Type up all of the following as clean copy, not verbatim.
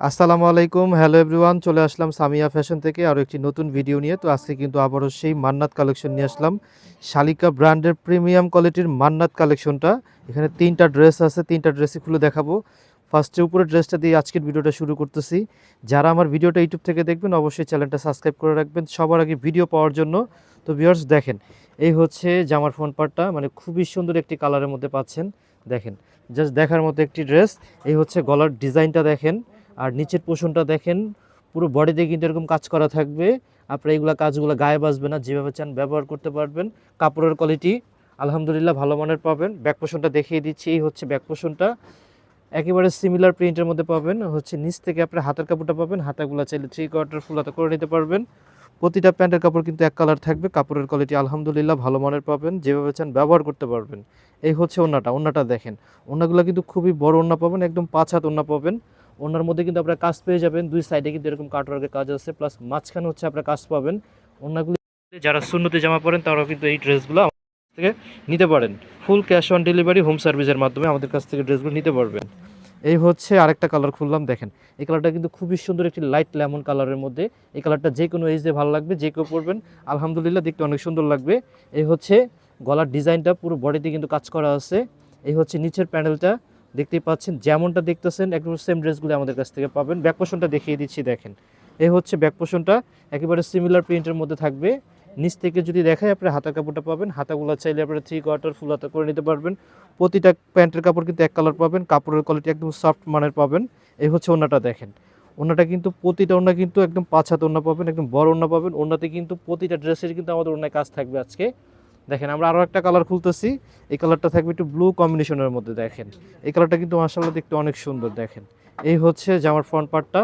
আসসালামু আলাইকুম। Hello everyone, চলে আসলাম সামিয়া ফ্যাশন থেকে আরও একটি নতুন ভিডিও নিয়ে। তো আজকে কিন্তু আবারও সেই মান্নাত কালেকশন নিয়ে আসলাম। শালিকা ব্র্যান্ডের প্রিমিয়াম কোয়ালিটির মান্নাত কালেকশনটা। এখানে ৩টা ড্রেস আছে, ৩টা ড্রেসই খুলে দেখাবো। ফার্স্টে উপরের ড্রেসটা দিয়ে আজকের ভিডিওটা শুরু করতেছি। যারা আমার ভিডিওটা ইউটিউব থেকে দেখবেন অবশ্যই চ্যানেলটা সাবস্ক্রাইব করে রাখবেন সবার আগে ভিডিও পাওয়ার জন্য। তো ভিউয়ার্স দেখেন, এই হচ্ছে জামার ফ্রন্ট পার্টটা, মানে খুবই সুন্দর একটি কালারের মধ্যে পাচ্ছেন। দেখেন, জাস্ট দেখার মতো একটি ড্রেস। এই হচ্ছে গলার ডিজাইনটা দেখেন, আর নিচের পোর্শনটা দেখেন, পুরো বডিতে কিন্তু এরকম কাজ করা থাকবে। আপনার এইগুলা কাজগুলো গায়ে বাজবে না, যেভাবে চান ব্যবহার করতে পারবেন। কাপড়ের কোয়ালিটি আলহামদুলিল্লাহ ভালো মানের পাবেন। ব্যাক পোর্শনটা দেখিয়ে দিচ্ছি, এই হচ্ছে ব্যাক পোর্শনটা। একেবারে সিমিলার প্রিন্টের মধ্যে পাবেন। হচ্ছে নিচ থেকে আপনার হাতের কাপড়টা পাবেন, হাতাগুলো চাইলে 3/4 ফুল হাতা করে নিতে পারবেন। প্রতিটা প্যান্টের কাপড় কিন্তু এক কালার থাকবে। কাপড়ের কোয়ালিটি আলহামদুলিল্লাহ ভালো মানের পাবেন, যেভাবে চান ব্যবহার করতে পারবেন। এই হচ্ছে ওড়নাটা দেখেন, ওড়নাগুলো কিন্তু খুবই বড় ওড়না পাবেন, একদম 5 হাত ওড়না পাবেন। ওড়নার মধ্যে কিন্তু আপনার কাজ পেয়ে যাবেন, দুই সাইডে কিন্তু এরকম কাটওয়ার্কের কাজ আছে, প্লাস মাঝখানে হচ্ছে আপনার কাজ পাবেন। ওড়নাগুলো যারা সুন্নতি জামা পরেন তারাও কিন্তু এই ড্রেসগুলো আমাদের থেকে নিতে পারেন। Full cash on delivery home সার্ভিসের মাধ্যমে আমাদের কাছ থেকে ড্রেসগুলো নিতে পারবেন। এই হচ্ছে আরেকটা কালার খুললাম, দেখেন এই কালারটা কিন্তু খুবই সুন্দর, একটি লাইট লেমন কালারের মধ্যে। এই কালারটা যে কোনো এজে ভালো লাগবে, যে কেউ পরবেন আলহামদুলিল্লাহ দেখতে অনেক সুন্দর লাগবে। এই হচ্ছে গলার ডিজাইনটা, পুরো বডিতে কিন্তু কাজ করা আছে। এই হচ্ছে নিচের প্যানেলটা, দেখতেই পাচ্ছেন যেমনটা দেখতেছেন একদম সেম ড্রেসগুলো আমাদের কাছ থেকে পাবেন। ব্যাক পোর্শনটা দেখিয়ে দিচ্ছি, দেখেন এই হচ্ছে ব্যাক পোর্শনটা, একেবারে সিমিলার প্রিন্টের মধ্যে থাকবে। নিচ থেকে যদি দেখায় আপনার হাতা কাপড়টা পাবেন, হাতাগুলো চাইলে আপনারা 3/4 ফুল হাতা করে নিতে পারবেন। প্রতিটা প্যান্টের কাপড় কিন্তু এক কালার পাবেন, কাপড়ের কোয়ালিটি একদম সফট মানের পাবেন। এই হচ্ছে ওড়নাটা দেখেন, ওড়নাটা কিন্তু প্রতিটা ওড়না কিন্তু একদম 5 হাত ওড়না পাবেন, একদম বড় ওড়না পাবেন। ওড়নাতে কিন্তু প্রতিটা ড্রেসের কিন্তু আমাদের ওড়নায় কাজ থাকবে আজকে। দেখেন আমরা আরও একটা কালার খুলতেছি, এই কালারটা থাকবে একটু ব্লু কম্বিনেশনের মধ্যে। দেখেন এই কালারটা কিন্তু মাশাআল্লাহ দেখতে অনেক সুন্দর। দেখেন এই হচ্ছে জামার ফ্রন্ট পার্টটা,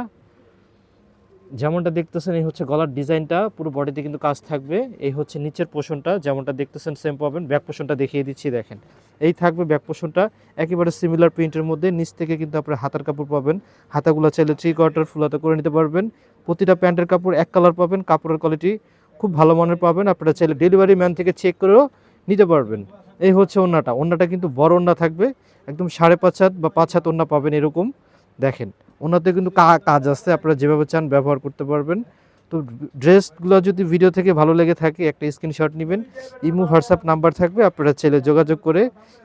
যেমনটা দেখতেছেন এই হচ্ছে গলার ডিজাইনটা, পুরো বডিতে কিন্তু কাজ থাকবে। এই হচ্ছে নিচের পোর্শনটা, যেমনটা দেখতেছেন সেম পাবেন। ব্যাক পোর্শনটা দেখিয়ে দিচ্ছি, দেখেন এই থাকবে ব্যাক পোর্শনটা, একেবারে সিমিলার প্রিন্টের মধ্যে। নিচ থেকে কিন্তু আপনার হাতার কাপড় পাবেন, হাতাগুলো চাইলে 3/4 ফুল হাতা করে নিতে পারবেন। প্রতিটা প্যান্টের কাপড় এক কালার পাবেন, কাপড়ের কোয়ালিটি খুব ভালো মানের পাবেন। আপনারা চাইলে ডেলিভারি ম্যান থেকে চেক করেও নিতে পারবেন। এই হচ্ছে ওড়নাটা কিন্তু বড় ওড়না থাকবে, একদম 5.5 হাত বা 5 হাত ওড়না পাবেন এরকম। দেখেন ওনাতে কিন্তু কাজ আছে, আপনারা যেভাবে চান ব্যবহার করতে পারবেন। তো ড্রেসগুলো যদি ভিডিও থেকে ভালো লেগে থাকে একটা স্ক্রিনশট নেবেন, ইমো হোয়াটসঅ্যাপ নাম্বার থাকবে, আপনারা চাইলে যোগাযোগ করে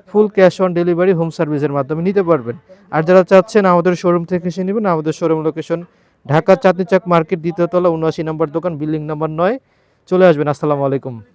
full cash on delivery home সার্ভিসের মাধ্যমে নিতে পারবেন। আর যারা চাচ্ছেন আমাদের শোরুম থেকে এসে নেবেন, আমাদের শোরুম লোকেশন ঢাকা চাঁদনী চক মার্কেট, দ্বিতীয় তলা, 79 নম্বর দোকান, বিল্ডিং নাম্বার 9। চলে আসবেন। আসসালামু আলাইকুম।